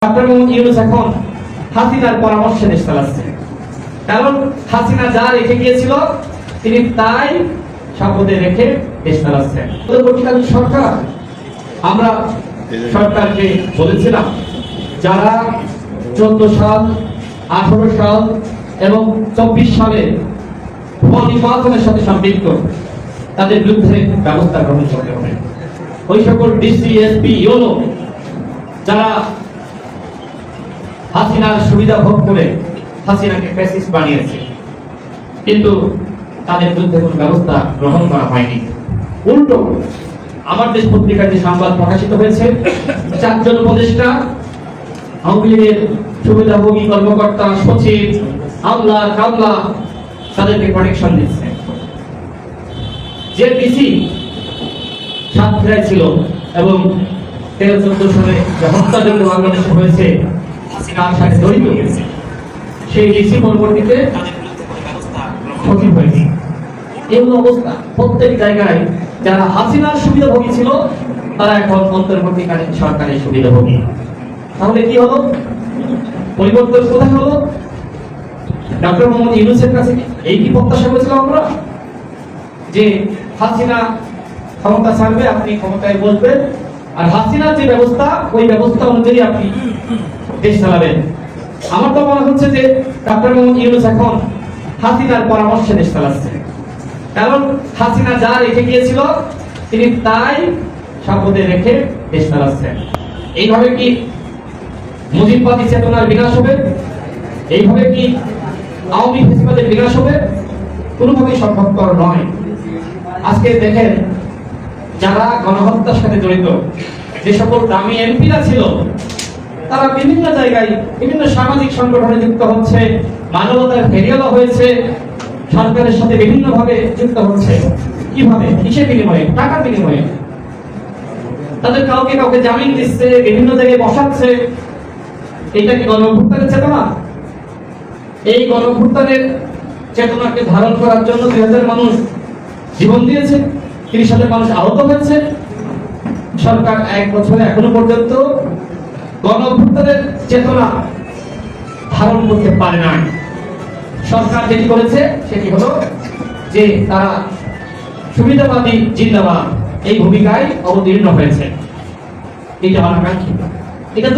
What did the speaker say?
Doctor Mohammad Yunus এখন হাসিনার পরামর্শে দেশ চালাচ্ছে, কারণ হাসিনা যা রেখে গিয়েছিল তিনি তাই শপথে রেখে দেশ চালাচ্ছেন। পরবর্তীকালীন সরকার, আমরা সরকারকে বলেছিলাম যারা 14 সাল, 18 সাল এবং 24 সালে নির্বাচনের সাথে সম্পৃক্ত তাদের বিরুদ্ধে ব্যবস্থা গ্রহণ করতে হবে। ওই সকল ডিসি, এসপি, ইউনো যারা হাসিনার সুবিধা ভোগ করে হাসিনাকে ফ্যাসিস্ট বানিয়েছে, কিন্তু তাদের বিরুদ্ধে কোনো ব্যবস্থা গ্রহণ করা হয়নি। উল্টো আমার দেশ পত্রিকায় যে সংবাদ প্রকাশিত হয়েছে, 4 জন উপদেষ্টা, আওয়ামী লীগের সুবিধাভোগী কর্মকর্তা, সচিব, আমলা, কামলা তাদেরকে প্রোটেকশন দিচ্ছে। যে ডিসি সাতক্ষীরায় ছিল এবং 13-14 সালে যে হত্যাযজ্ঞ বাংলাদেশে হয়েছে হাসিনার সাথে জড়িত হয়েছে, সেই ডিসি পরবর্তীতে সচিব হয়েছে। এমন অবস্থা প্রত্যেক জায়গায় যারা হাসিনার সুবিধাভোগী ছিল তারা এখন অন্তর্বর্তীকালীন সরকারের সুবিধাভোগী। তাহলে কি হলো? পরিবর্তন কোথায় হলো? ডক্টর মোহাম্মদ ইউনূসের কাছে এই কি প্রত্যাশা করেছিলাম আমরা যে হাসিনা ক্ষমতা ছাড়বে, আপনি ক্ষমতায় বসবেন, আর হাসিনার যে ব্যবস্থা ওই ব্যবস্থা অনুযায়ী আপনি দেশ চালাবেন? আমার তো মনে হচ্ছে যে ডক্টর মোহাম্মদ ইউনূস এখন হাসিনার পরামর্শে দেশ চালাচ্ছে, কারণ হাসিনা যা রেখে গিয়েছিল তিনি তাই শপথে রেখে দেশ চালাচ্ছেন। এইভাবে কি মুজিববাদী চেতনার বিনাশ হবে? এইভাবে কি আওয়ামী ফ্যাসিবাদের বিনাশ হবে? কোনোভাবেই সম্ভবপর নয়। আজকে দেখেন, যারা গণহত্যার সাথে জড়িত যে সকল দামি এমপিরা ছিল তারা বিভিন্ন জায়গায় বিভিন্ন সামাজিক সংগঠনে যুক্ত হচ্ছে, মানবতার ফেরিওয়ালা হয়েছে, সরকারের সাথে বিভিন্ন ভাবে যুক্ত হচ্ছে। কিভাবে? কিসের বিনিময়ে? টাকার বিনিময়ে। তাদের কাউকে কাউকে জামিন দিচ্ছে, বিভিন্ন জায়গায় বসাচ্ছে। এটা কি গণঅভ্যুত্থানের চেতনা? এই গণঅভ্যুত্থানের চেতনাকে ধারণ করার জন্য 2000 মানুষ জীবন দিয়েছে, 30,000 মানুষ আহত হয়েছে। সরকার 1 বছরে এখনো পর্যন্ত গণঅভ্যুত্থানের চেতনা ধারণ করতে পারে না। সরকার যেটি করেছে সেটি হলো যে তারা সুবিধাবাদী জিন্দাবাদ এই ভূমিকায় অবতীর্ণ হয়েছে। এটা অনাকাঙ্ক্ষিত, এটা